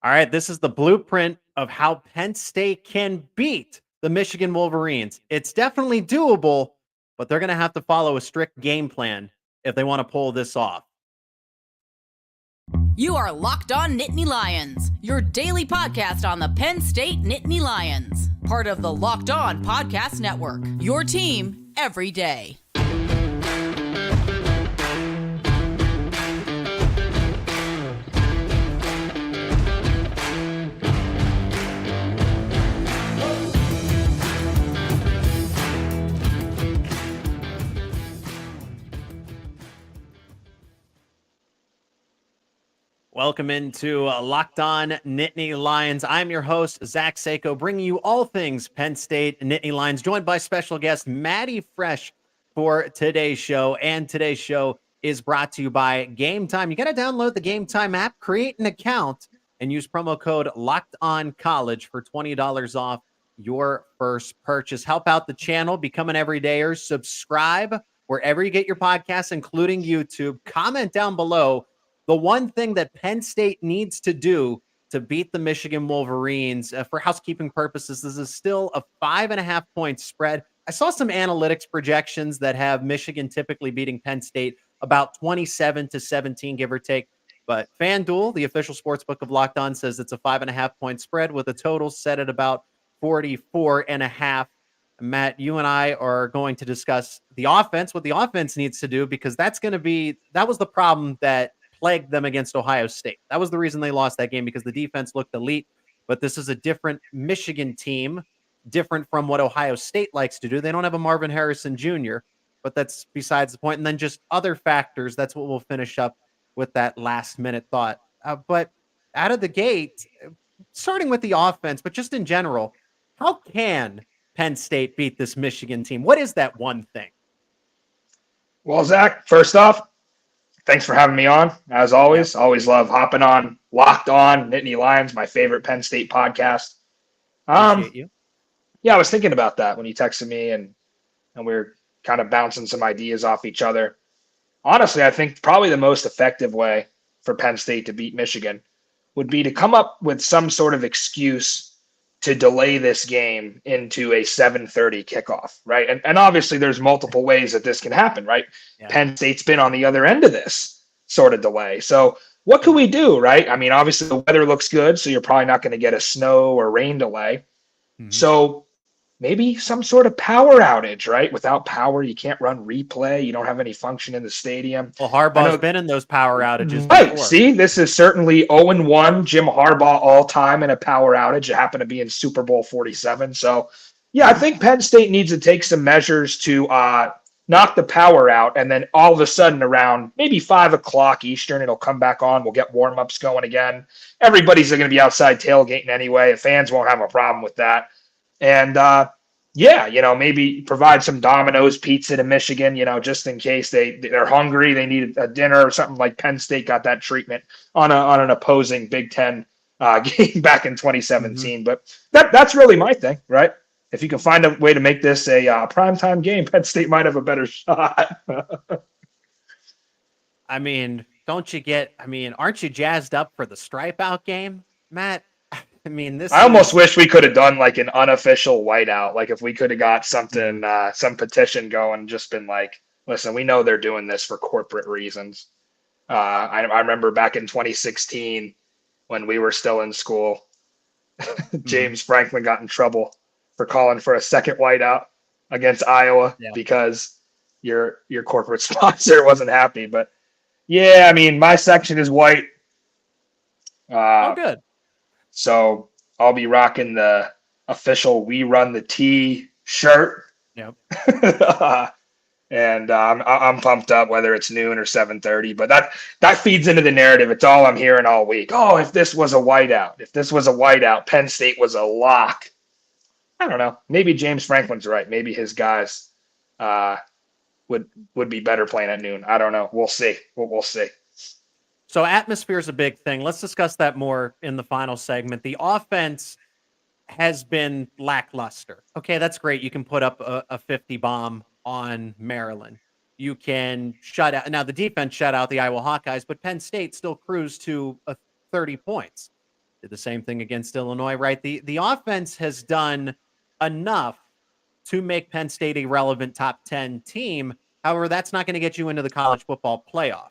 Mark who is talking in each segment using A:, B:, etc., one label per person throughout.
A: All right, this is the blueprint of how Penn State can beat the Michigan Wolverines. It's definitely doable, but they're going to have to follow a strict game plan if they want to pull this off.
B: You are Locked On Nittany Lions, your daily podcast on the Penn State Nittany Lions, part of the Locked On Podcast Network, your team every day.
A: Welcome into Locked On Nittany Lions. I'm your host, Zach Seyko, bringing you all things Penn State Nittany Lions, joined by special guest Matty Fresh for today's show. And today's show is brought to you by Gametime. You got to download the Gametime app, create an account, and use promo code LOCKEDONCollege for $20 off your first purchase. Help out the channel, become an everydayer, subscribe wherever you get your podcasts, including YouTube. Comment down below the one thing that Penn State needs to do to beat the Michigan Wolverines. For housekeeping purposes, this is still a 5.5-point spread. I saw some analytics projections that have Michigan typically beating Penn State about 27-17, give or take. But FanDuel, the official sportsbook of Locked On, says it's a 5.5-point spread with a total set at about 44.5. Matt, you and I are going to discuss the offense, what the offense needs to do, because that was the problem that plagued them against Ohio State. That was the reason they lost that game, because the defense looked elite. But this is a different Michigan team, different from what Ohio State likes to do. They don't have a Marvin Harrison Jr., but that's besides the point. And then just other factors. That's what we'll finish up with that last minute thought. But out of the gate, starting with the offense, but just in general, how can Penn State beat this Michigan team? What is that one thing?
C: Well, Zach, first off, thanks for having me on. As always, always love hopping on Locked On Nittany Lions, my favorite Penn State podcast.
A: Appreciate you.
C: Yeah, I was thinking about that when you texted me, and we were kind of bouncing some ideas off each other. Honestly, I think probably the most effective way for Penn State to beat Michigan would be to come up with some sort of excuse to delay this game into a 7:30 kickoff, right? And obviously there's multiple ways that this can happen, right? Yeah. Penn State's been on the other end of this sort of delay. So what can we do, right? I mean, obviously the weather looks good, so you're probably not going to get a snow or rain delay. Mm-hmm. So maybe some sort of power outage, right? Without power, you can't run replay. You don't have any function in the stadium.
A: Well, Harbaugh's been in those power outages
C: right
A: before.
C: See, this is certainly 0-1 Jim Harbaugh all-time in a power outage. It happened to be in Super Bowl 47. So, yeah, I think Penn State needs to take some measures to knock the power out, and then all of a sudden around maybe 5 o'clock Eastern, it'll come back on. We'll get warm-ups going again. Everybody's going to be outside tailgating anyway. The fans won't have a problem with that. And, maybe provide some Domino's pizza to Michigan, just in case they're hungry, they need a dinner or something, like Penn State got that treatment on an opposing Big Ten game back in 2017. Mm-hmm. But that's really my thing, right? If you can find a way to make this a primetime game, Penn State might have a better shot.
A: I mean, aren't you jazzed up for the stripe out game, Matt? I
C: almost wish we could have done like an unofficial whiteout. Like if we could have got something, some petition going, and just been like, listen, we know they're doing this for corporate reasons. I remember back in 2016 when we were still in school, James Franklin got in trouble for calling for a second whiteout against Iowa because your corporate sponsor wasn't happy. But yeah, I mean, my section is white.
A: Good.
C: So I'll be rocking the official "We Run the T" shirt.
A: Yep.
C: And I'm pumped up, whether it's noon or 7:30. But that feeds into the narrative. It's all I'm hearing all week. Oh, if this was a whiteout, Penn State was a lock. I don't know. Maybe James Franklin's right. Maybe his guys would be better playing at noon. I don't know. We'll see. We'll see.
A: So atmosphere is a big thing. Let's discuss that more in the final segment. The offense has been lackluster. Okay, that's great. You can put up a 50 bomb on Maryland. You can shut out. Now, the defense shut out the Iowa Hawkeyes, but Penn State still cruised to 30 points. Did the same thing against Illinois, right? The offense has done enough to make Penn State a relevant top 10 team. However, that's not going to get you into the college football playoff.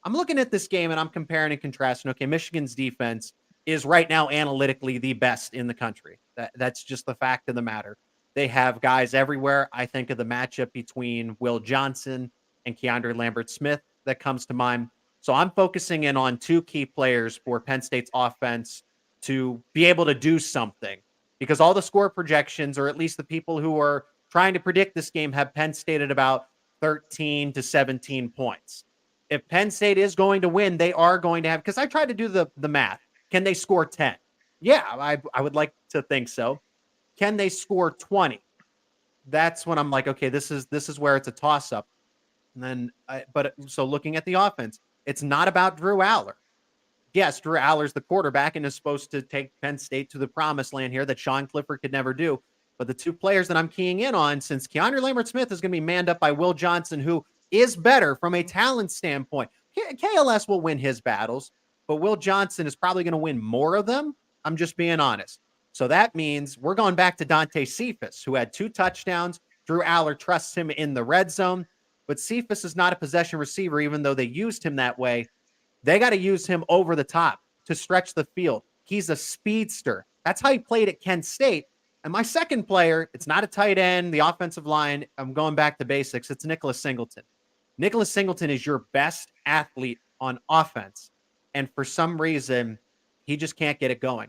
A: I'm looking at this game and I'm comparing and contrasting. Okay, Michigan's defense is right now analytically the best in the country. That's just the fact of the matter. They have guys everywhere. I think of the matchup between Will Johnson and Keandre Lambert-Smith that comes to mind. So I'm focusing in on two key players for Penn State's offense to be able to do something, because all the score projections, or at least the people who are trying to predict this game, have Penn State at about 13 to 17 points. If Penn State is going to win, they are going to have, because I tried to do the math. Can they score 10? Yeah, I would like to think so. Can they score 20? That's when I'm like, okay, this is where it's a toss-up. And then, so looking at the offense, it's not about Drew Aller. Yes, Drew Aller's the quarterback and is supposed to take Penn State to the promised land here that Sean Clifford could never do. But the two players that I'm keying in on, since Keandre Lambert-Smith is going to be manned up by Will Johnson, who is better from a talent standpoint. KLS will win his battles, but Will Johnson is probably going to win more of them. I'm just being honest. So that means we're going back to Dante Cephas, who had 2 touchdowns. Drew Aller trusts him in the red zone, but Cephas is not a possession receiver, even though they used him that way. They got to use him over the top to stretch the field. He's a speedster. That's how he played at Kent State. And my second player, it's not a tight end, the offensive line. I'm going back to basics. It's Nicholas Singleton. Nicholas Singleton is your best athlete on offense. And for some reason, he just can't get it going.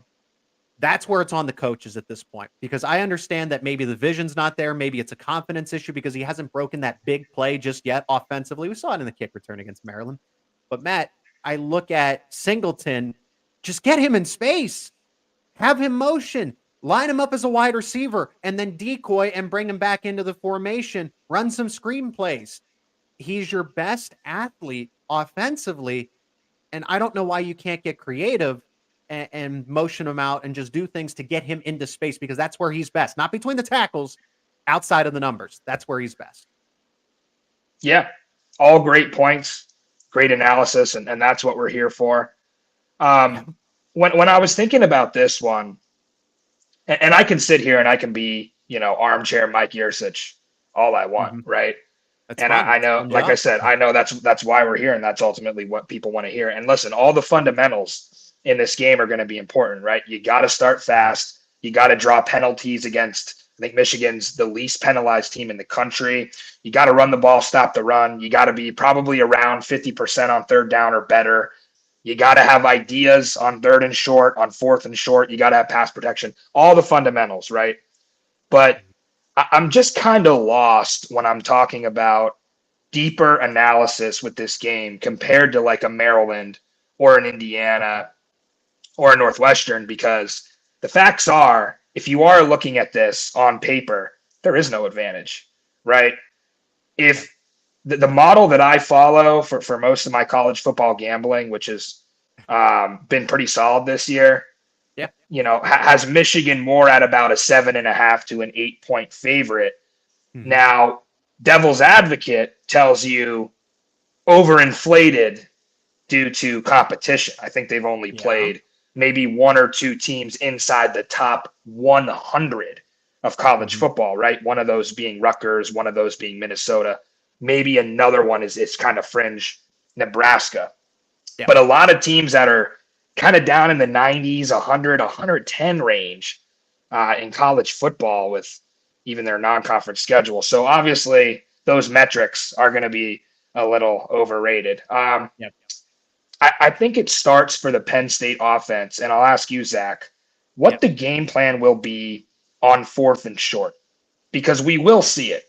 A: That's where it's on the coaches at this point, because I understand that maybe the vision's not there. Maybe it's a confidence issue because he hasn't broken that big play just yet offensively. We saw it in the kick return against Maryland. But Matt, I look at Singleton, just get him in space, have him motion, line him up as a wide receiver, and then decoy and bring him back into the formation, run some screen plays. He's your best athlete offensively, and I don't know why you can't get creative and motion him out and just do things to get him into space, because that's where he's best. Not between the tackles, outside of the numbers. That's where he's best.
C: Yeah, all great points, great analysis, and that's what we're here for. When I was thinking about this one, and I can sit here and I can be, armchair Mike Yurcich all I want, right? That's and I know, like I said, I know that's why we're here, and that's ultimately what people want to hear. And listen, all the fundamentals in this game are going to be important, right? You got to start fast. You got to draw penalties against, I think Michigan's the least penalized team in the country. You got to run the ball, stop the run. You got to be probably around 50% on third down or better. You got to have ideas on third and short, on fourth and short. You got to have pass protection, all the fundamentals, right? But I'm just kind of lost when I'm talking about deeper analysis with this game compared to like a Maryland or an Indiana or a Northwestern, because the facts are, if you are looking at this on paper, there is no advantage, right? If the model that I follow for most of my college football gambling, which has been pretty solid this year, has Michigan more at about a 7.5 to an 8-point favorite. Now, devil's advocate tells you overinflated due to competition. I think they've only played maybe 1 or 2 teams inside the top 100 of college football, right? One of those being Rutgers, one of those being Minnesota. Maybe another one is kind of fringe, Nebraska. Yeah. But a lot of teams that are kind of down in the 90s, 100, 110 range in college football with even their non-conference schedule. So obviously those metrics are going to be a little overrated. I think it starts for the Penn State offense, and I'll ask you, Zach, what the game plan will be on fourth and short, because we will see it,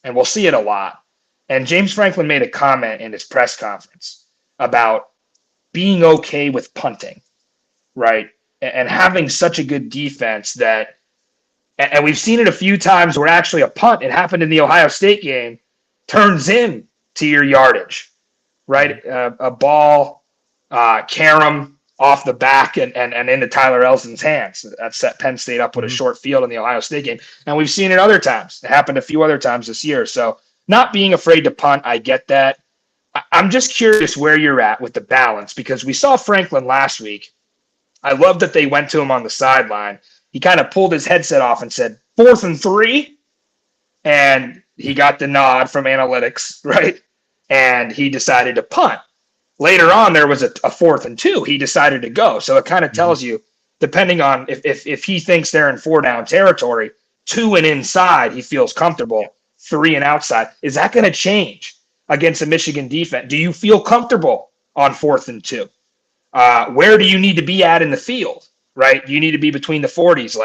C: and we'll see it a lot. And James Franklin made a comment in his press conference about being okay with punting, right? And having such a good defense that, and we've seen it a few times where actually a punt, it happened in the Ohio State game, turns in to your yardage, right? A ball, carom off the back and into Tyler Elson's hands. That set Penn State up with a short field in the Ohio State game. And we've seen it other times. It happened a few other times this year. So not being afraid to punt, I get that. I'm just curious where you're at with the balance, because we saw Franklin last week I love that they went to him on the sideline. He kind of pulled his headset off and said, 4th and 3. And he got the nod from analytics, right? And he decided to punt. Later on, there was a 4th and 2. He decided to go. So it kind of tells you, depending on if he thinks they're in 4-down territory, 2 and inside, he feels comfortable. 3 and outside. Is that going to change against the Michigan defense? Do you feel comfortable on 4th and 2? Where do you need to be at in the field, right? You need to be between the 40s.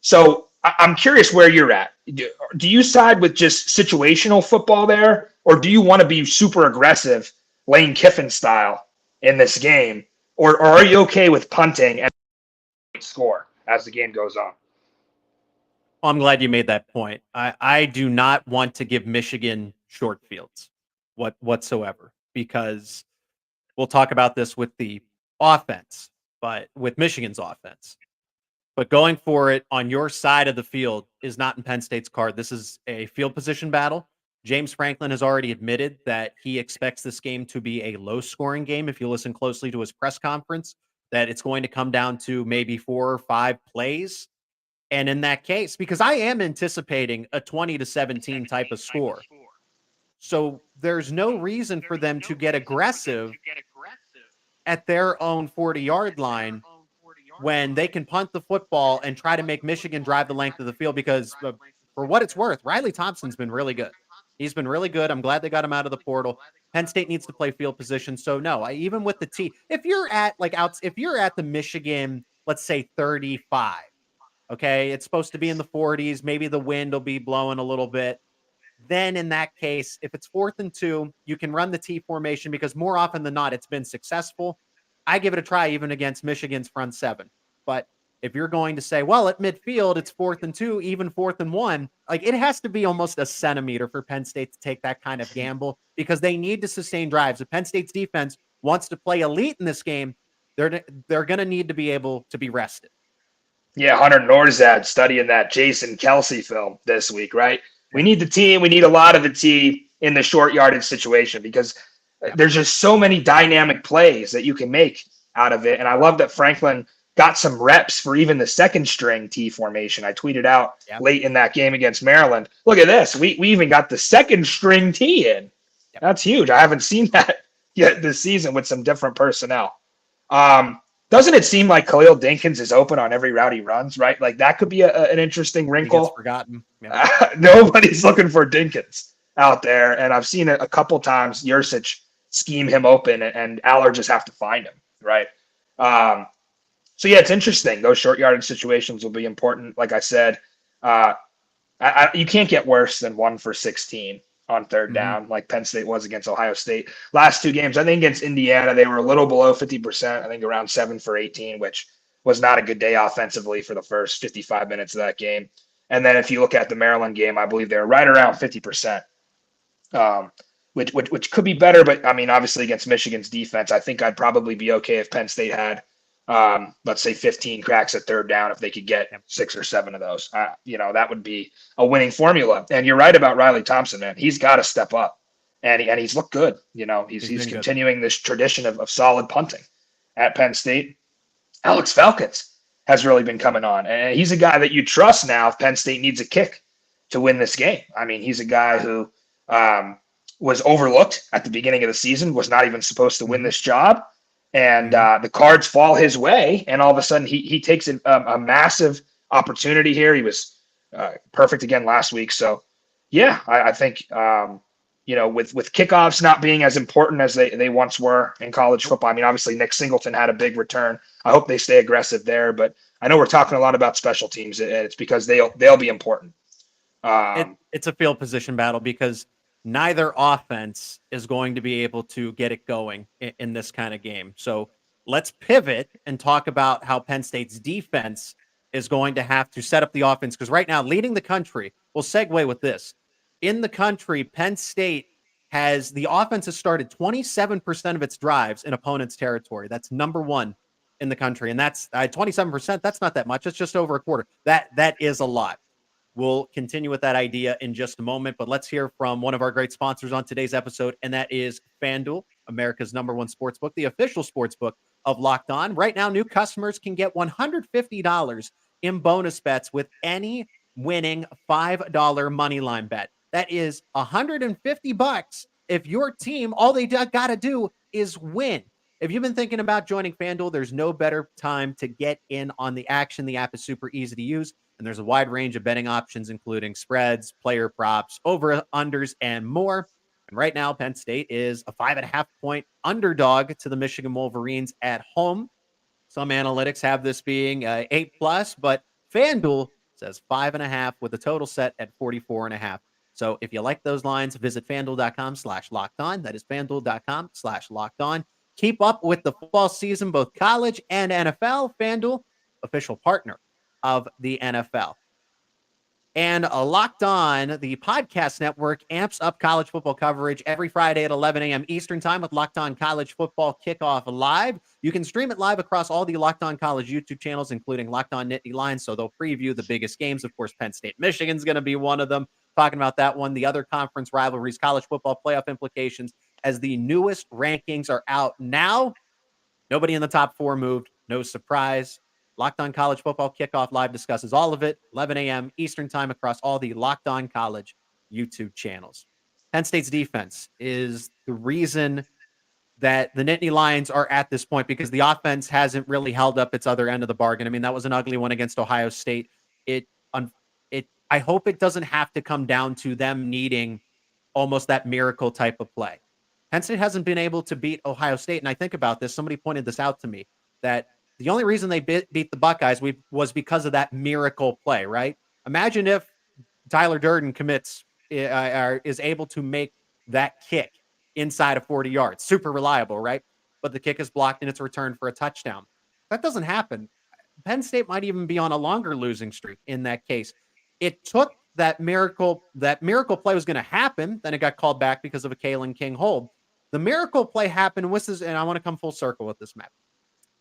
C: So I'm curious where you're at. Do you side with just situational football there, or do you want to be super aggressive, Lane Kiffin style in this game, or are you okay with punting and score as the game goes on?
A: Well, I'm glad you made that point. I do not want to give Michigan short fields whatsoever, because we'll talk about this with the offense, but with Michigan's offense. But going for it on your side of the field is not in Penn State's card. This is a field position battle. James Franklin has already admitted that he expects this game to be a low-scoring game. If you listen closely to his press conference, that it's going to come down to maybe 4 or 5 plays. And in that case, because I am anticipating a 20-17 type of score. So there's no reason for them to get aggressive at their own 40-yard line when they can punt the football and try to make Michigan drive the length of the field, because for what it's worth, Riley Thompson's been really good. He's been really good. I'm glad they got him out of the portal. Penn State needs to play field position. So no, even with the T, if you're at the Michigan, let's say 35, okay, it's supposed to be in the 40s. Maybe the wind will be blowing a little bit. Then in that case, if it's 4th and 2, you can run the T formation, because more often than not, it's been successful. I give it a try even against Michigan's front 7. But if you're going to say, well, at midfield, it's 4th and 2, even 4th and 1, it has to be almost a centimeter for Penn State to take that kind of gamble, because they need to sustain drives. If Penn State's defense wants to play elite in this game, they're going to need to be able to be rested.
C: Yeah, Hunter Norzad studying that Jason Kelsey film this week, right? We need the T, and we need a lot of the T in the short yardage situation, because there's just so many dynamic plays that you can make out of it. And I love that Franklin got some reps for even the second string T formation. I tweeted out late in that game against Maryland, look at this. We even got the second string T in. Yep. That's huge. I haven't seen that yet this season with some different personnel. Doesn't it seem like Khalil Dinkins is open on every route he runs, right? That could be an interesting wrinkle.
A: He gets forgotten. Yeah.
C: Nobody's looking for Dinkins out there. And I've seen it a couple times, Yurcich scheme him open, and Aller just have to find him, right? So yeah, it's interesting. Those short yardage situations will be important. Like I said, you can't get worse than 1 for 16 on 3rd down, like Penn State was against Ohio State. Last 2 games, I think against Indiana, they were a little below 50%. I think around 7 for 18, which was not a good day offensively for the first 55 minutes of that game. And then if you look at the Maryland game, I believe they were right around 50%, which could be better. But I mean, obviously against Michigan's defense, I think I'd probably be okay if Penn State had, let's say 15 cracks at 3rd down, if they could get 6 or 7 of those. That would be a winning formula. And you're right about Riley Thompson, man. He's got to step up, and he's looked good. He's continuing this tradition of solid punting at Penn State. Alex Falcons has really been coming on, and he's a guy that you trust now if Penn State needs a kick to win this game. I mean, he's a guy who was overlooked at the beginning of the season, was not even supposed to win this job. And the cards fall his way, and all of a sudden he takes a massive opportunity here. He was perfect again last week. So, yeah, I think, with kickoffs not being as important as they once were in college football. I mean, obviously Nick Singleton had a big return. I hope they stay aggressive there. But I know we're talking a lot about special teams, and it's because they'll be important.
A: It's a field position battle, because neither offense is going to be able to get it going in this kind of game. So let's pivot and talk about how Penn State's defense is going to have to set up the offense. Because right now, leading the country, we'll segue with this. In the country, Penn State the offense has started 27% of its drives in opponent's territory. That's number 1 in the country. And that's 27%. That's not that much. It's just over a quarter. That is a lot. We'll continue with that idea in just a moment, but let's hear from one of our great sponsors on today's episode, and that is FanDuel, America's #1 sportsbook, the official sportsbook of Locked On. Right now, new customers can get $150 in bonus bets with any winning $5 money line bet. That is $150 if your team, all they got to do is win. If you've been thinking about joining FanDuel, there's no better time to get in on the action. The app is super easy to use, and there's a wide range of betting options, including spreads, player props, over-unders, and more. And right now, Penn State is a 5.5-point underdog to the Michigan Wolverines at home. Some analytics have this being 8+, but FanDuel says 5.5 with a total set at 44.5. So if you like those lines, visit FanDuel.com/lockedon. That is FanDuel.com/lockedon. Keep up with the football season, both college and NFL. FanDuel, official partner of the NFL. And Locked On, the podcast network, amps up college football coverage every Friday at 11 a.m. Eastern time with Locked On College Football Kickoff Live. You can stream it live across all the Locked On College YouTube channels, including Locked On Nittany Lions, so they'll preview the biggest games. Of course, Penn State, Michigan's going to be one of them. Talking about that one, the other conference rivalries, college football playoff implications, as the newest rankings are out now. Nobody in the top 4 moved. No surprise. Locked On College Football Kickoff Live discusses all of it, 11 a.m. Eastern time across all the Locked On College YouTube channels. Penn State's defense is the reason that the Nittany Lions are at this point, because the offense hasn't really held up its other end of the bargain. I mean, that was an ugly one against Ohio State. I hope it doesn't have to come down to them needing almost that miracle type of play. Penn State hasn't been able to beat Ohio State, and I think about this. Somebody pointed this out to me, that the only reason they beat the Buckeyes was because of that miracle play, right? Imagine if Tyler Durden is able to make that kick inside of 40 yards. Super reliable, right? But the kick is blocked and it's returned for a touchdown. That doesn't happen. Penn State might even be on a longer losing streak in that case. It took that miracle play was going to happen. Then it got called back because of a Kalen King hold. The miracle play happened. And I want to come full circle with this, Matt.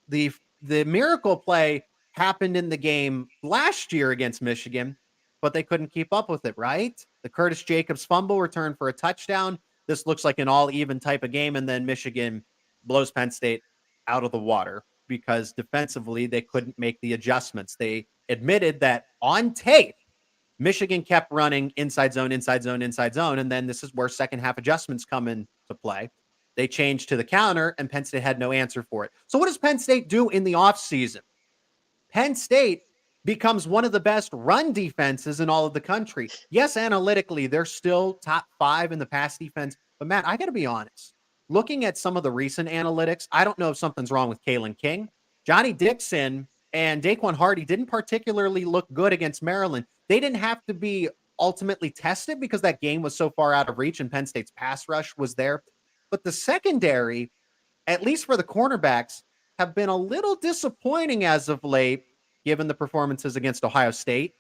A: The miracle play happened in the game last year against Michigan, but they couldn't keep up with it, right? The Curtis Jacobs fumble returned for a touchdown. This looks like an all-even type of game, and then Michigan blows Penn State out of the water because defensively they couldn't make the adjustments. They admitted that on tape, Michigan kept running inside zone, and then this is where second half adjustments come into play. They changed to the counter, and Penn State had no answer for it. So what does Penn State do in the offseason? Penn State becomes one of the best run defenses in all of the country. Yes, analytically, they're still top 5 in the pass defense. But, Matt, I got to be honest. Looking at some of the recent analytics, I don't know if something's wrong with Kalen King. Johnny Dixon and Daquan Hardy didn't particularly look good against Maryland. They didn't have to be ultimately tested because that game was so far out of reach and Penn State's pass rush was there. But the secondary, at least for the cornerbacks, have been a little disappointing as of late, given the performances against Ohio State,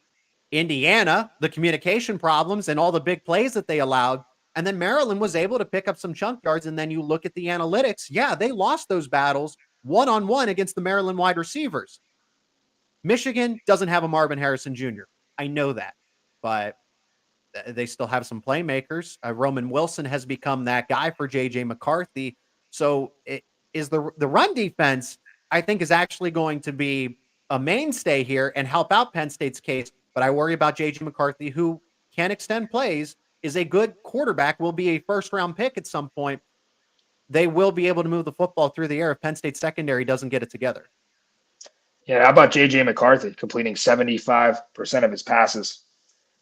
A: Indiana, the communication problems, and all the big plays that they allowed. And then Maryland was able to pick up some chunk yards. And then you look at the analytics. Yeah, they lost those battles one-on-one against the Maryland wide receivers. Michigan doesn't have a Marvin Harrison Jr. I know that, but they still have some playmakers. Roman Wilson has become that guy for J.J. McCarthy. So it is the run defense, I think, is actually going to be a mainstay here and help out Penn State's case. But I worry about J.J. McCarthy, who can extend plays, is a good quarterback, will be a first-round pick at some point. They will be able to move the football through the air if Penn State's secondary doesn't get it together.
C: Yeah, how about J.J. McCarthy completing 75% of his passes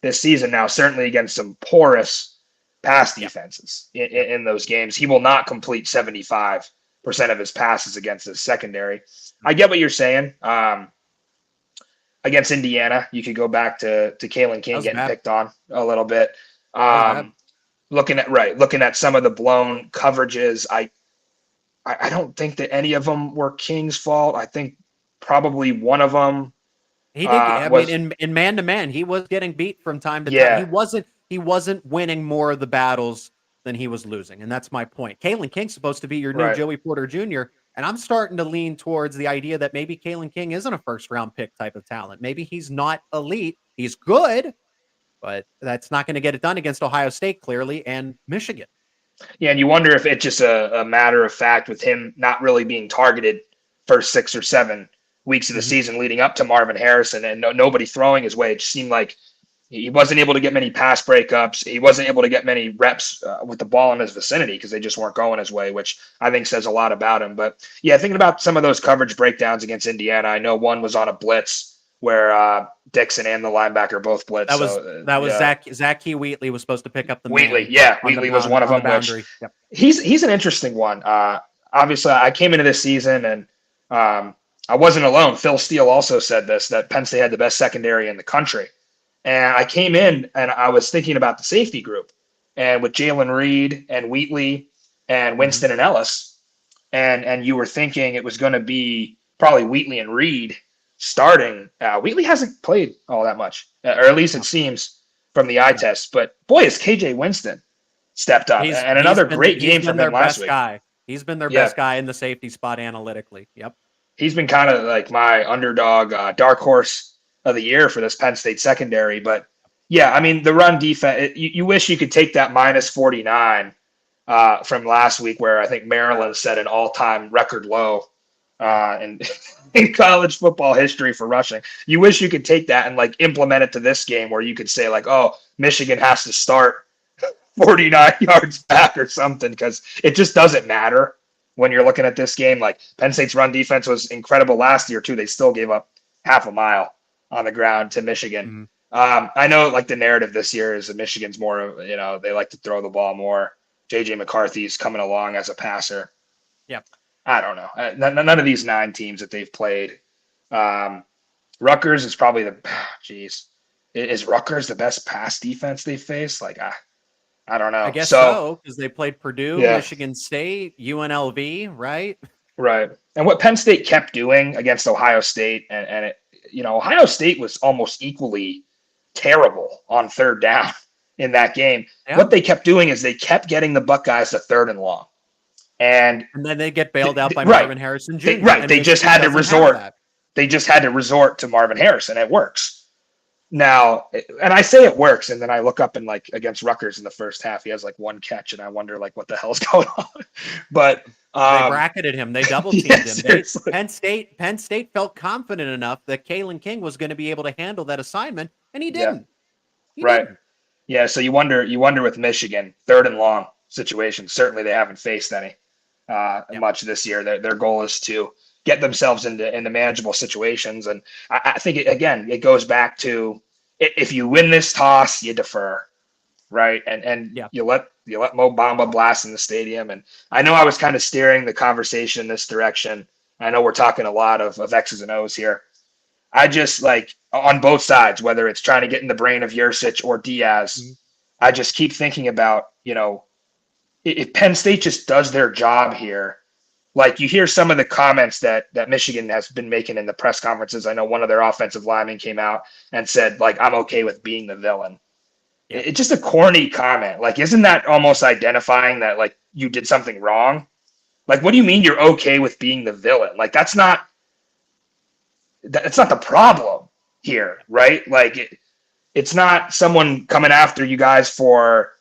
C: this season now, certainly against some porous pass defenses in those games. He will not complete 75% of his passes against his secondary. I get what you're saying. Against Indiana, you could go back to Kalen King getting picked on a little bit. Looking at some of the blown coverages, I don't think that any of them were King's fault. I think probably one of them.
A: He did. In man-to-man, he was getting beat from time to time. He wasn't winning more of the battles than he was losing, and that's my point. Kalen King's supposed to be your new Joey Porter Jr., and I'm starting to lean towards the idea that maybe Kalen King isn't a first-round pick type of talent. Maybe he's not elite. He's good, but that's not going to get it done against Ohio State, clearly, and Michigan. Yeah,
C: and you wonder if it's just a matter of fact with him not really being targeted first 6 or 7 weeks of the season leading up to Marvin Harrison, and nobody throwing his way. It just seemed like he wasn't able to get many pass breakups. He wasn't able to get many reps with the ball in his vicinity because they just weren't going his way, which I think says a lot about him. But yeah, thinking about some of those coverage breakdowns against Indiana, I know one was on a blitz where Dixon and the linebacker both blitzed.
A: That was Zach Wheatley was supposed to pick up the
C: Wheatley. Yeah, Wheatley was one of them. Which he's an interesting one. Obviously, I came into this season and I wasn't alone. Phil Steele also said this, that Penn State had the best secondary in the country. And I came in and I was thinking about the safety group, and with Jalen Reed and Wheatley and Winston and Ellis, and you were thinking it was going to be probably Wheatley and Reed starting. Wheatley hasn't played all that much, or at least it seems from the eye test. But boy, has KJ Winston stepped up, and another great game from him last week.
A: He's been their best guy in the safety spot analytically. Yep,
C: he's been kind of like my underdog, dark horse of the year for this Penn State secondary. But yeah, I mean, the run defense, you wish you could take that minus 49 from last week, where I think Maryland set an all-time record low in college football history for rushing. You wish you could take that and like implement it to this game, where you could say like, oh, Michigan has to start 49 yards back or something, because it just doesn't matter when you're looking at this game. Like, Penn State's run defense was incredible last year too. They still gave up half a mile on the ground to Michigan. I know like the narrative this year is that Michigan's more, they like to throw the ball more. JJ McCarthy's coming along as a passer.
A: Yep.
C: I don't know. None of these 9 teams that they've played. Rutgers is probably is Rutgers the best pass defense they've faced? Like, I don't know.
A: I guess so, because they played Purdue, Michigan State, UNLV, right?
C: Right. And what Penn State kept doing against Ohio State, and it, Ohio State was almost equally terrible on third down in that game. Yeah. What they kept doing is they kept getting the Buckeyes to 3rd and long. And
A: then they get bailed out by Marvin Harrison Jr.
C: They just had to resort. They just had to resort to Marvin Harrison. It works. Now, and I say it works, and then I look up and like against Rutgers in the first half, he has like 1 catch, and I wonder like what the hell's going on. But
A: they bracketed him. They double teamed him. Penn State felt confident enough that Kalen King was going to be able to handle that assignment, and he didn't.
C: Yeah. So you wonder with Michigan, 3rd and long situations. Certainly, they haven't faced any much this year. Their goal is to get themselves into manageable situations, and I think it goes back to, if you win this toss, you defer, right? And you let Mo Bamba blast in the stadium. And I know I was kind of steering the conversation in this direction. I know we're talking a lot of X's and O's here. I just like, on both sides, whether it's trying to get in the brain of Yurcich or Diaz, I just keep thinking about, if Penn State just does their job here. Like, you hear some of the comments that Michigan has been making in the press conferences. I know one of their offensive linemen came out and said, like, I'm okay with being the villain. It's just a corny comment. Like, isn't that almost identifying that, like, you did something wrong? Like, what do you mean you're okay with being the villain? Like, that's not the problem here, right? Like, it's not someone coming after you guys for,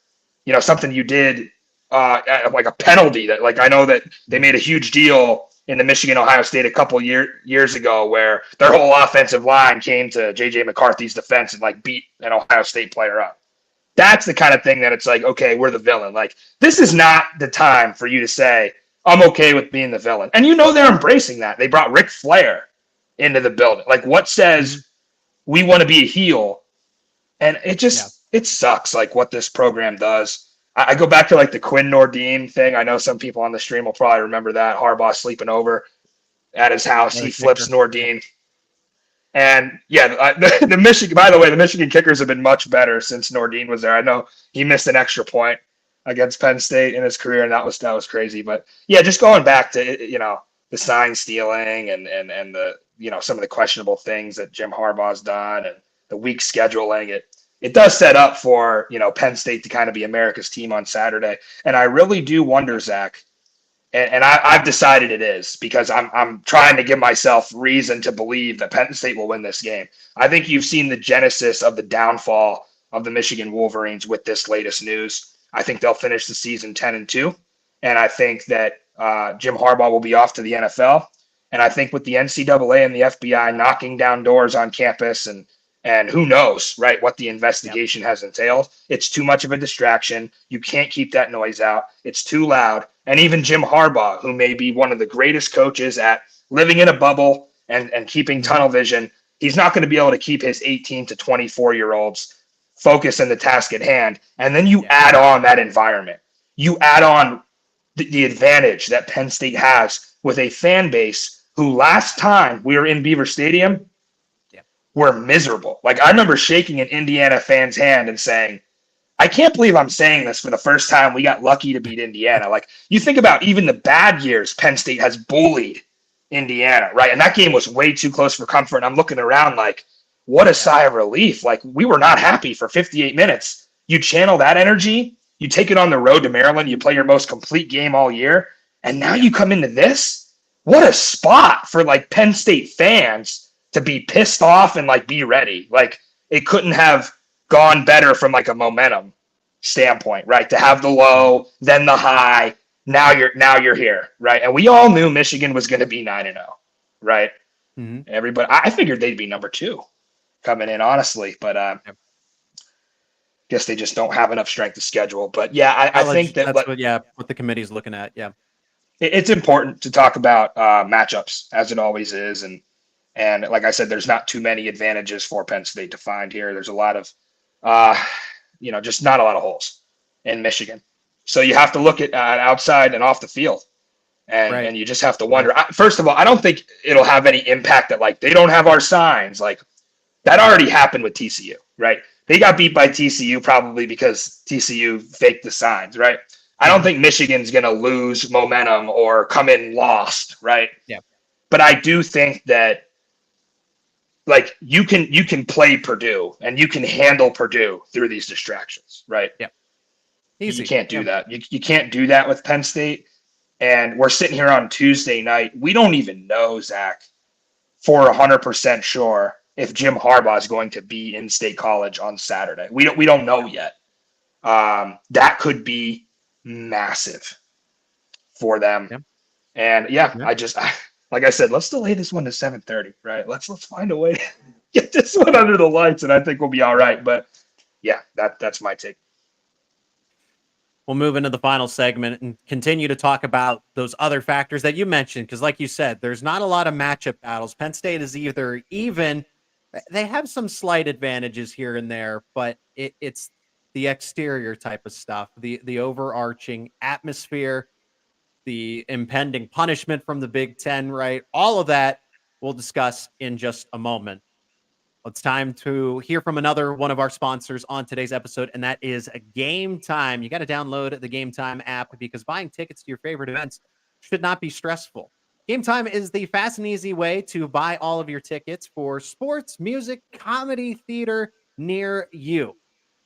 C: something you did, like a penalty that, like, I know that they made a huge deal in the Michigan-Ohio State a couple years ago where their whole offensive line came to JJ McCarthy's defense and like beat an Ohio State player up. That's the kind of thing that it's like, okay, we're the villain. Like, this is not the time for you to say, I'm okay with being the villain. And they're embracing that. They brought Ric Flair into the building. Like, what says we want to be a heel? And it just, it sucks, like, what this program does. I go back to like the Quinn Nordine thing. I know some people on the stream will probably remember that. Harbaugh sleeping over at his house. He flips Nordine. And the Michigan, by the way, the Michigan kickers have been much better since Nordine was there. I know he missed an extra point against Penn State in his career, and that was crazy. But yeah, just going back to, the sign stealing and the, some of the questionable things that Jim Harbaugh's done and the weak scheduling, it does set up for, Penn State to kind of be America's team on Saturday. And I really do wonder, Zach, and I've decided it is, because I'm trying to give myself reason to believe that Penn State will win this game. I think you've seen the genesis of the downfall of the Michigan Wolverines with this latest news. I think they'll finish the season 10-2. And I think that Jim Harbaugh will be off to the NFL. And I think with the NCAA and the FBI knocking down doors on campus and who knows, right, what the investigation has entailed, it's too much of a distraction. You can't keep that noise out. It's too loud. And even Jim Harbaugh, who may be one of the greatest coaches at living in a bubble and keeping tunnel vision, he's not going to be able to keep his 18 to 24-year-olds focused on the task at hand. And then you add on that environment. You add on the advantage that Penn State has with a fan base who last time we were in Beaver Stadium were miserable. Like, I remember shaking an Indiana fan's hand and saying, I can't believe I'm saying this for the first time. We got lucky to beat Indiana. Like, you think about even the bad years Penn State has bullied Indiana, right? And that game was way too close for comfort. And I'm looking around like, what a sigh of relief. Like, we were not happy for 58 minutes. You channel that energy, you take it on the road to Maryland, you play your most complete game all year, and now you come into this? What a spot for, like, Penn State fans to be pissed off and, like, be ready. Like, it couldn't have gone better from, like, a momentum standpoint, right? To have the low, then the high, now you're here, right? And we all knew Michigan was going to be 9-0, right? Mm-hmm. Everybody, I figured they'd be number 2 coming in, honestly, but guess they just don't have enough strength of schedule. But yeah, I think that's
A: what the committee's looking at. Yeah,
C: it's important to talk about matchups, as it always is, and like I said, there's not too many advantages for Penn State to find here. There's a lot of, just not a lot of holes in Michigan. So you have to look at outside and off the field, and you just have to wonder. First of all, I don't think it'll have any impact that, like, they don't have our signs. Like, that already happened with TCU, right? They got beat by TCU probably because TCU faked the signs, right? I don't think Michigan's going to lose momentum or come in lost, right?
A: Yeah.
C: But I do think that, like, you can play Purdue and you can handle Purdue through these distractions, right?
A: Yeah. Easy.
C: You can't do that. You can't do that with Penn State. And we're sitting here on Tuesday night. We don't even know, Zach, for 100% sure if Jim Harbaugh is going to be in State College on Saturday. We don't know yet. That could be massive for them. Yeah. And like I said, let's delay this one to 7:30, right? Let's find a way to get this one under the lights, and I think we'll be all right. But yeah, that's my take.
A: We'll move into the final segment and continue to talk about those other factors that you mentioned, because like you said, there's not a lot of matchup battles. Penn State is either even. They have some slight advantages here and there, but it's the exterior type of stuff, the overarching atmosphere, the impending punishment from the Big Ten, right? All of that we'll discuss in just a moment. It's time to hear from another one of our sponsors on today's episode, and that is Gametime. You got to download the Gametime app because buying tickets to your favorite events should not be stressful. Gametime is the fast and easy way to buy all of your tickets for sports, music, comedy, theater near you.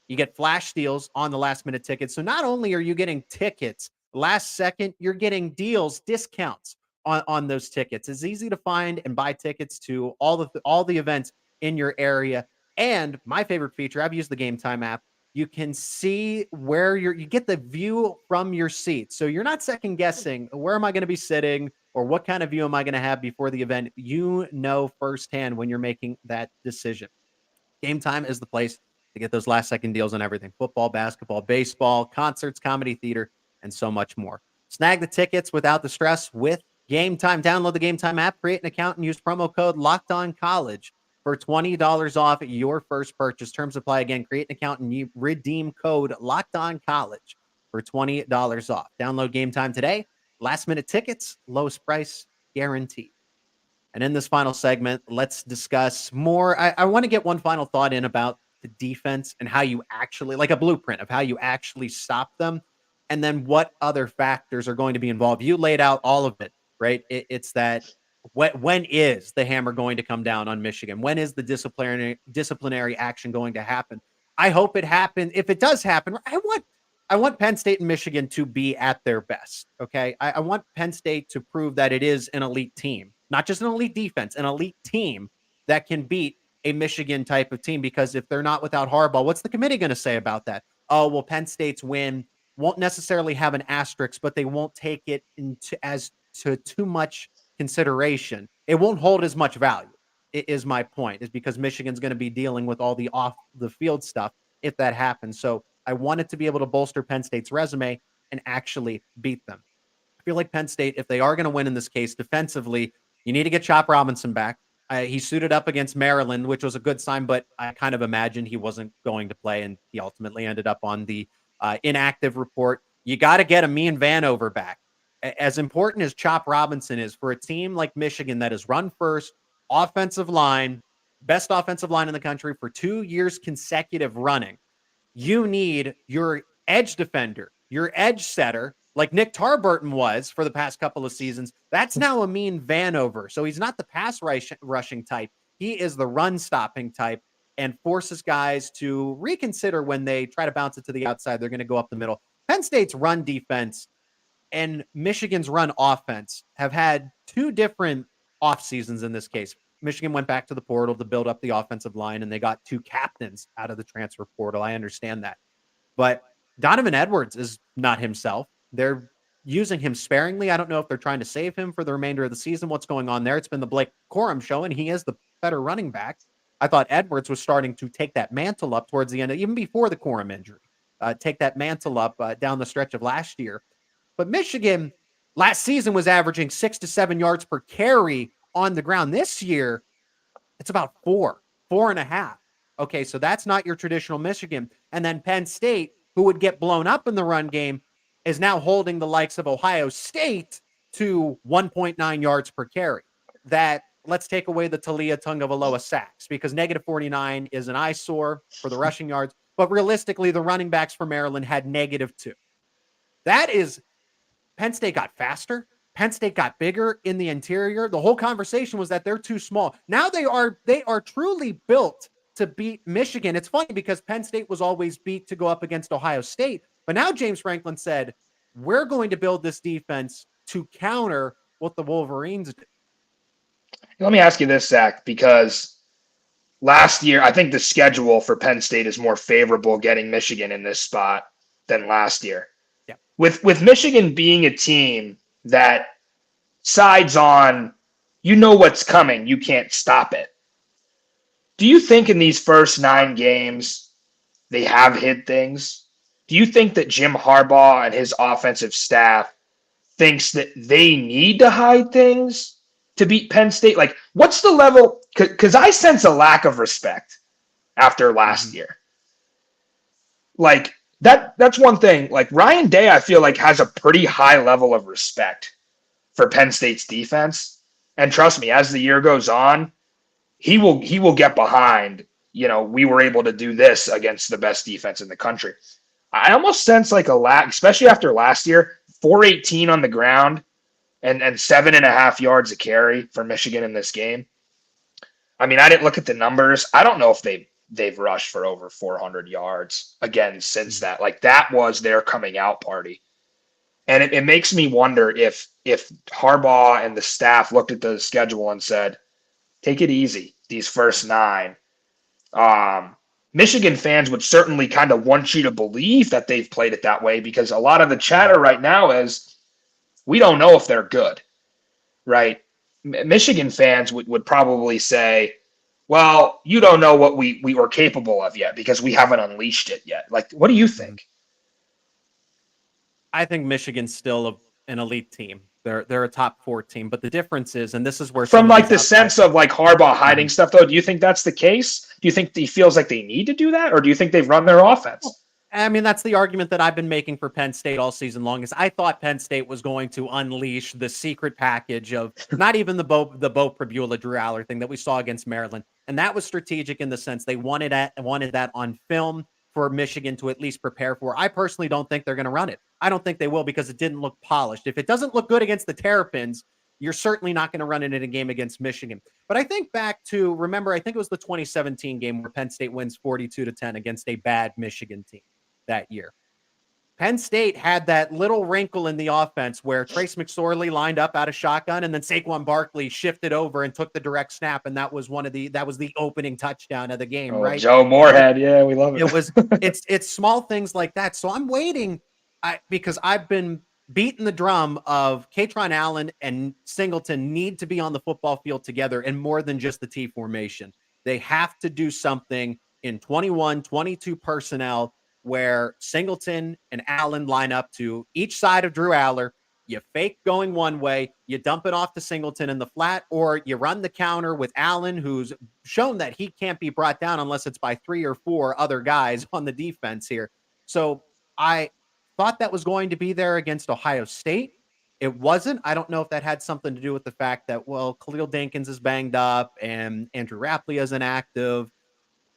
A: You get flash deals on the last-minute tickets. So not only are you getting tickets last second, you're getting deals, discounts on those tickets. It's easy to find and buy tickets to all the events in your area. And my favorite feature, I've used the Gametime app. You can see where you get the view from your seat. So you're not second guessing, where am I going to be sitting or what kind of view am I going to have before the event? You know firsthand when you're making that decision. Gametime is the place to get those last second deals on everything. Football, basketball, baseball, concerts, comedy, theater, and so much more. Snag the tickets without the stress with Gametime. Download the Gametime app, create an account, and use promo code LOCKEDONCollege for $20 off your first purchase. Terms apply. Again, create an account and you redeem code LOCKEDONCollege for $20 off. Download Gametime today. Last minute tickets, lowest price guaranteed. And in this final segment, let's discuss more. I want to get one final thought in about the defense and how you actually, like a blueprint of how you actually stop them. And then what other factors are going to be involved. You laid out all of it, right? It's that when is the hammer going to come down on Michigan? When is the disciplinary action going to happen? I hope it happens. If it does happen, I want Penn State and Michigan to be at their best, okay? I want Penn State to prove that it is an elite team, not just an elite defense, an elite team that can beat a Michigan type of team, because if they're not without Harbaugh, what's the committee going to say about that? Oh, well, Penn State's win won't necessarily have an asterisk, but they won't take it into as to too much consideration, it won't hold as much value. Is my point, is because Michigan's going to be dealing with all the off the field stuff if that happens. So I wanted to be able to bolster Penn State's resume and actually beat them. I feel like Penn State, if they are going to win in this case defensively, you need to get Chop Robinson back. He suited up against Maryland, which was a good sign, but I kind of imagined he wasn't going to play, and he ultimately ended up on the inactive report. You got to get Amin Vanover back. As important as Chop Robinson is for a team like Michigan that has run first, offensive line, best offensive line in the country for 2 years consecutive running, you need your edge defender, your edge setter, like Nick Tarburton was for the past couple of seasons. That's now Amin Vanover. So he's not the pass rushing type. He is the run stopping type, and forces guys to reconsider when they try to bounce it to the outside. They're going to go up the middle. Penn State's run defense and Michigan's run offense have had two different off seasons in this case. Michigan went back to the portal to build up the offensive line, and they got two captains out of the transfer portal. I understand that. But Donovan Edwards is not himself. They're using him sparingly. I don't know if they're trying to save him for the remainder of the season. What's going on there? It's been the Blake Corum show, and he is the better running back. I thought Edwards was starting to take that mantle up towards the end, even before the Corum injury, take that mantle up down the stretch of last year. But Michigan last season was averaging 6 to 7 yards per carry on the ground. This year, it's about 4.5. Okay, so that's not your traditional Michigan. And then Penn State, who would get blown up in the run game, is now holding the likes of Ohio State to 1.9 yards per carry. That, let's take away the Talia Tungavaloa sacks, because -49 is an eyesore for the rushing yards. But realistically, the running backs for Maryland had -2. That is, Penn State got faster. Penn State got bigger in the interior. The whole conversation was that they're too small. Now they are truly built to beat Michigan. It's funny because Penn State was always beat to go up against Ohio State. But now James Franklin said, we're going to build this defense to counter what the Wolverines do.
C: Let me ask you this, Zach, because last year, I think the schedule for Penn State is more favorable getting Michigan in this spot than last year.
A: Yeah.
C: With Michigan being a team that sides on, you know what's coming, you can't stop it. Do you think in these first 9 games they have hid things? Do you think that Jim Harbaugh and his offensive staff thinks that they need to hide things to beat Penn State? Like, what's the level? Because I sense a lack of respect after last year. Like, that's one thing. Like, Ryan Day, I feel like, has a pretty high level of respect for Penn State's defense. And trust me, as the year goes on, he will get behind, we were able to do this against the best defense in the country. I almost sense like a lack, especially after last year, 418 on the ground and 7.5 yards a carry for Michigan in this game. I mean, I didn't look at the numbers. I don't know if they've rushed for over 400 yards again since that. Like, that was their coming out party. And it makes me wonder if Harbaugh and the staff looked at the schedule and said, take it easy, these first 9. Michigan fans would certainly kind of want you to believe that they've played it that way, because a lot of the chatter right now is, we don't know if they're good, right? Michigan fans would probably say, well, you don't know what we were capable of yet because we haven't unleashed it yet. Like, what do you think?
A: I think Michigan's still an elite team. They're a top 4 team, but the difference is, and this is where
C: from like the sense of like Harbaugh hiding stuff, though, do you think that's the case? Do you think he feels like they need to do that, or do you think they've run their offense?
A: I mean, that's the argument that I've been making for Penn State all season long. Is I thought Penn State was going to unleash the secret package of not even the Bo Prabula, Drew Aller thing that we saw against Maryland, and that was strategic in the sense they wanted that on film for Michigan to at least prepare for. I personally don't think they're going to run it. I don't think they will, because it didn't look polished. If it doesn't look good against the Terrapins, you're certainly not going to run it in a game against Michigan. But I think back to, remember, I think it was the 2017 game where Penn State wins 42-10 against a bad Michigan team that year. Penn State had that little wrinkle in the offense where Trace McSorley lined up out of shotgun, and then Saquon Barkley shifted over and took the direct snap, and that was the opening touchdown of the game, right?
C: Joe Moorhead, yeah, we love it.
A: It's small things like that. So I'm waiting, because I've been beating the drum of Katron Allen and Singleton need to be on the football field together and more than just the T formation. They have to do something in 21, 22 personnel where Singleton and Allen line up to each side of Drew Aller. You fake going one way, you dump it off to Singleton in the flat, or you run the counter with Allen, who's shown that he can't be brought down unless it's by 3 or 4 other guys on the defense here. So I thought that was going to be there against Ohio State. It wasn't. I don't know if that had something to do with the fact that, well, Khalil Dinkins is banged up and Andrew Rapley is inactive.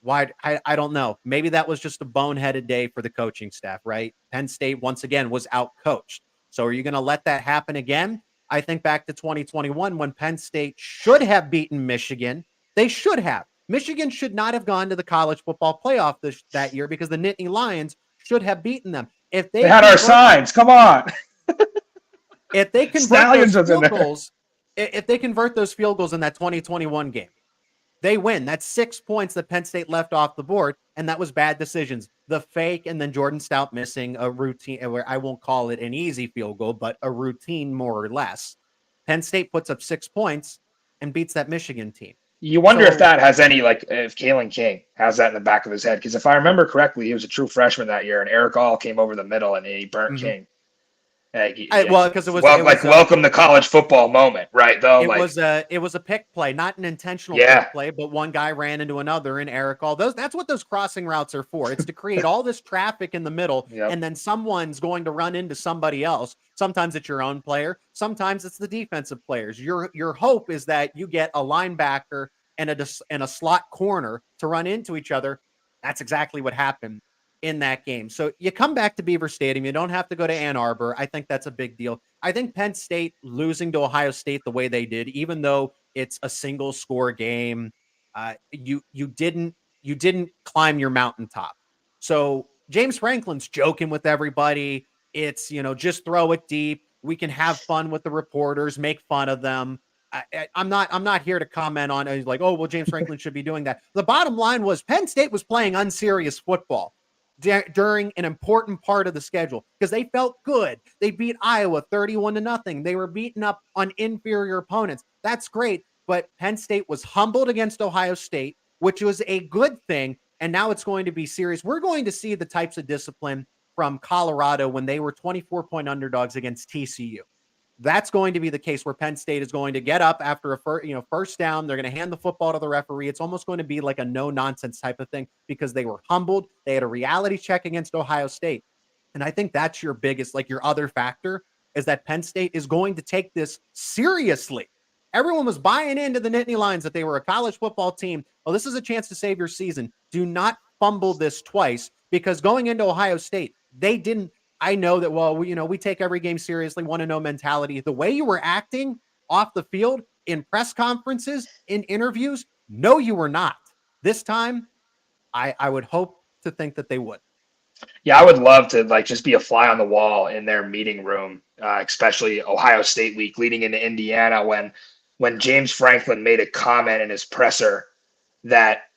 A: Why? I don't know. Maybe that was just a boneheaded day for the coaching staff, right? Penn State, once again, was out-coached. So are you going to let that happen again? I think back to 2021 when Penn State should have beaten Michigan. They should have. Michigan should not have gone to the college football playoff that year because the Nittany Lions should have beaten them. If they
C: had our signs, come on.
A: If they convert those field goals, if they convert those field goals in that 2021 game, they win. That's 6 points that Penn State left off the board, and that was bad decisions. The fake and then Jordan Stout missing a routine, where I won't call it an easy field goal, but a routine more or less. Penn State puts up 6 points and beats that Michigan team.
C: You wonder if that has any, like, if Kalen King has that in the back of his head. Because if I remember correctly, he was a true freshman that year, and Eric All came over the middle and he burnt King.
A: Because it was
C: welcome to college football moment, right? Though
A: it was a pick play, not an intentional pick play, but one guy ran into another, and Eric All. That's what those crossing routes are for. It's to create all this traffic in the middle, and then someone's going to run into somebody else. Sometimes it's your own player, sometimes it's the defensive players. Your hope is that you get a linebacker and a slot corner to run into each other. That's exactly what happened in that game. So you come back to Beaver Stadium. You don't have to go to Ann Arbor. I think that's a big deal. I think Penn State losing to Ohio State the way they did, even though it's a single score game, you didn't climb your mountaintop. So James Franklin's joking with everybody. It's, just throw it deep. We can have fun with the reporters, make fun of them. I'm not here to comment on it. Like, oh, well, James Franklin should be doing that. The bottom line was Penn State was playing unserious football during an important part of the schedule because they felt good. They beat Iowa 31-0. They were beaten up on inferior opponents. That's great. But Penn State was humbled against Ohio State, which was a good thing. And now it's going to be serious. We're going to see the types of discipline from Colorado when they were 24-point underdogs against TCU. That's going to be the case where Penn State is going to get up after a first down. They're going to hand the football to the referee. It's almost going to be like a no-nonsense type of thing because they were humbled. They had a reality check against Ohio State. And I think that's your biggest, your other factor is that Penn State is going to take this seriously. Everyone was buying into the Nittany Lions that they were a college football team. Well, this is a chance to save your season. Do not fumble this twice because going into Ohio State, they didn't. I know that, we take every game seriously, want to know mentality. The way you were acting off the field in press conferences, in interviews, no, you were not. This time, I would hope to think that they would.
C: Yeah, I would love to just be a fly on the wall in their meeting room, especially Ohio State week leading into Indiana when James Franklin made a comment in his presser that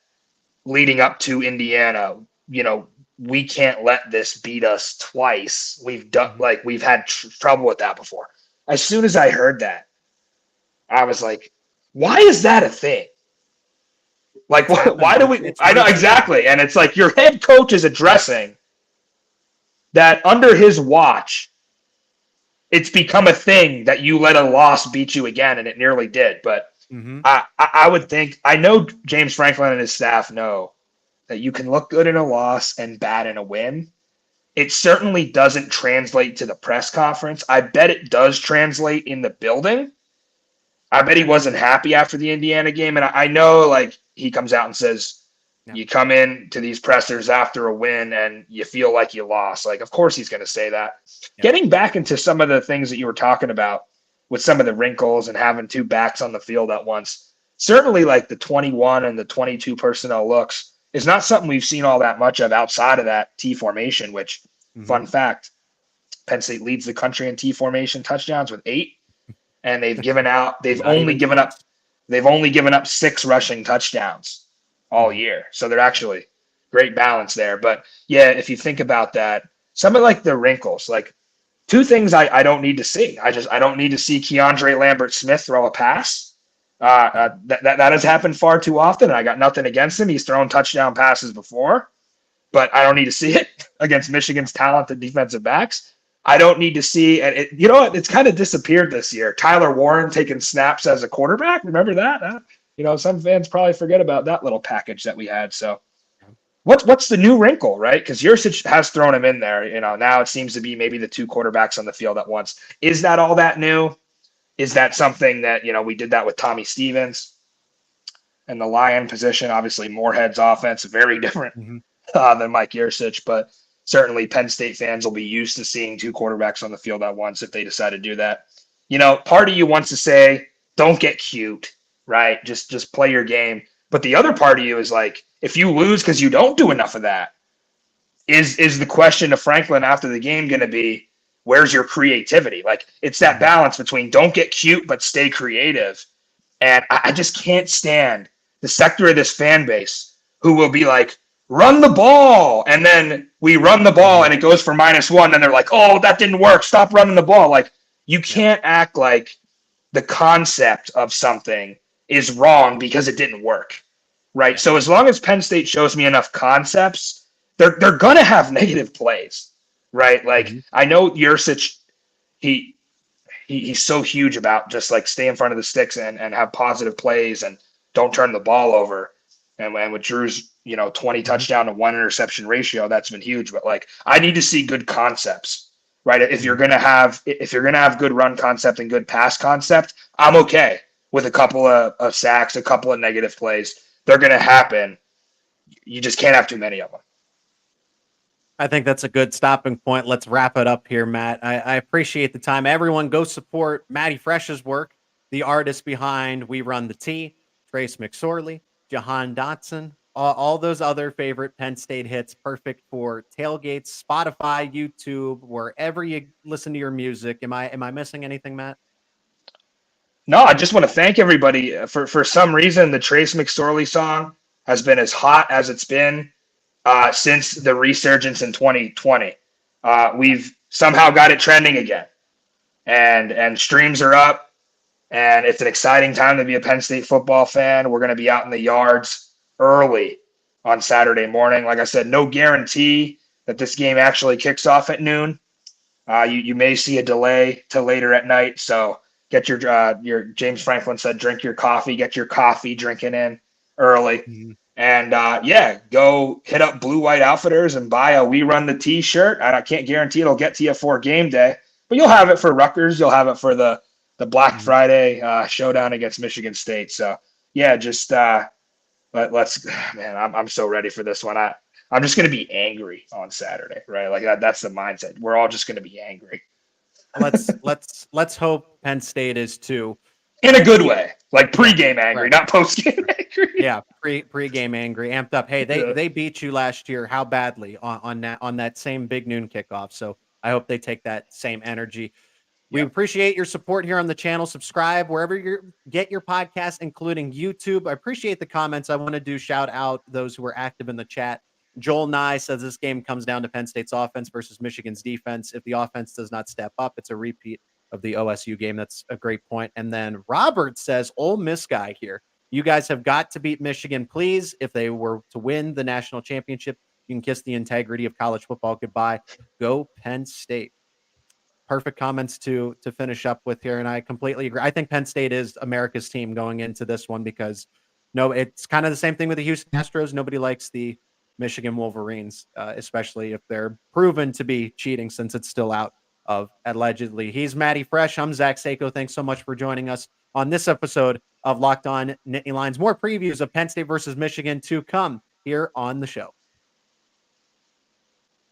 C: leading up to Indiana, we can't let this beat us twice. We've had trouble with that before. As soon as I heard that, I was like, why is that a thing? Why do we, I know exactly. And it's like your head coach is addressing that under his watch, it's become a thing that you let a loss beat you again. And it nearly did. But I would think, I know James Franklin and his staff know that you can look good in a loss and bad in a win. It certainly doesn't translate to the press conference. I bet it does translate in the building. I bet he wasn't happy after the Indiana game. And I know he comes out and says, you come in to these pressers after a win and you feel like you lost. Of course he's going to say that. Yeah. Getting back into some of the things that you were talking about with some of the wrinkles and having two backs on the field at once, certainly the 21 and the 22 personnel looks is not something we've seen all that much of outside of that T formation, which, fun fact, Penn State leads the country in T formation touchdowns with 8, and they've only given up 6 rushing touchdowns all year. So they're actually great balance there. But yeah, if you think about that, some of the wrinkles, two things I don't need to see. I don't need to see Keandre Lambert-Smith throw a pass. That has happened far too often, and I got nothing against him. He's thrown touchdown passes before, but I don't need to see it against Michigan's talented defensive backs. I don't need to see, and you know what? It's kind of disappeared this year. Tyler Warren taking snaps as a quarterback. Remember that? Some fans probably forget about that little package that we had. So what's the new wrinkle, right? Because Yurcich has thrown him in there. Now it seems to be maybe the two quarterbacks on the field at once. Is that all that new? Is that something that, we did that with Tommy Stevens and the Lion position? Obviously, Moorhead's offense, very different than Mike Yurcich, but certainly Penn State fans will be used to seeing two quarterbacks on the field at once if they decide to do that. Part of you wants to say, don't get cute, right? Just play your game. But the other part of you is like, if you lose because you don't do enough of that, is the question to Franklin after the game going to be, where's your creativity? Like, it's that balance between don't get cute, but stay creative. And I just can't stand the sector of this fan base who will be like, run the ball. And then we run the ball and it goes for -1. And they're like, oh, that didn't work. Stop running the ball. Like, you can't act like the concept of something is wrong because it didn't work. Right. So as long as Penn State shows me enough concepts, they're going to have negative plays. Right. Like, I know Yurcich, he's so huge about just like stay in front of the sticks and have positive plays and don't turn the ball over. And with Drew's, 20 touchdown to 1 interception ratio, that's been huge. But like, I need to see good concepts, right? If you're going to have good run concept and good pass concept, I'm okay with a couple of sacks, a couple of negative plays. They're going to happen. You just can't have too many of them.
A: I think that's a good stopping point. Let's wrap it up here, Matt. I appreciate the time. Everyone go support Matty Fresh's work, the artist behind We Run the T, Trace McSorley, Jahan Dotson, all those other favorite Penn State hits, perfect for tailgates, Spotify, YouTube, wherever you listen to your music. Am I missing anything, Matt?
C: No, I just want to thank everybody. For some reason, the Trace McSorley song has been as hot as it's been since the resurgence in 2020. We've somehow got it trending again, and streams are up, and it's an exciting time to be a Penn State football fan. We're going to be out in the yards early on Saturday morning. Like I said, no guarantee that this game actually kicks off at noon. You may see a delay to later at night, so get your James Franklin said, drink your coffee, get your coffee drinking in early. And go hit up Blue White Outfitters and buy a We Run the T-shirt. I can't guarantee it'll get to you for game day, but you'll have it for Rutgers. You'll have it for the Black Friday showdown against Michigan State. So just let's man, I'm so ready for this one. I'm just going to be angry on Saturday, right? Like that's the mindset. We're all just going to be angry.
A: Let's hope Penn State is too.
C: In a good way, like pregame angry, not postgame angry.
A: Yeah, pregame angry, amped up. Hey, they beat you last year. How badly on that same big noon kickoff? So I hope they take that same energy. We appreciate your support here on the channel. Subscribe wherever you get your podcast, including YouTube. I appreciate the comments. I want to shout out those who are active in the chat. Joel Nye says this game comes down to Penn State's offense versus Michigan's defense. If the offense does not step up, it's a repeat of the OSU game. That's a great point. And then Robert says, Ole Miss guy here. You guys have got to beat Michigan, please. If they were to win the national championship, you can kiss the integrity of college football goodbye. Go Penn State. Perfect comments to finish up with here. And I completely agree. I think Penn State is America's team going into this one because it's kind of the same thing with the Houston Astros. Nobody likes the Michigan Wolverines, especially if they're proven to be cheating since it's still out of allegedly. He's Matty Fresh. I'm Zach Seyko. Thanks so much for joining us on this episode of Locked On Nittany Lions. More previews of Penn State versus Michigan to come here on the show.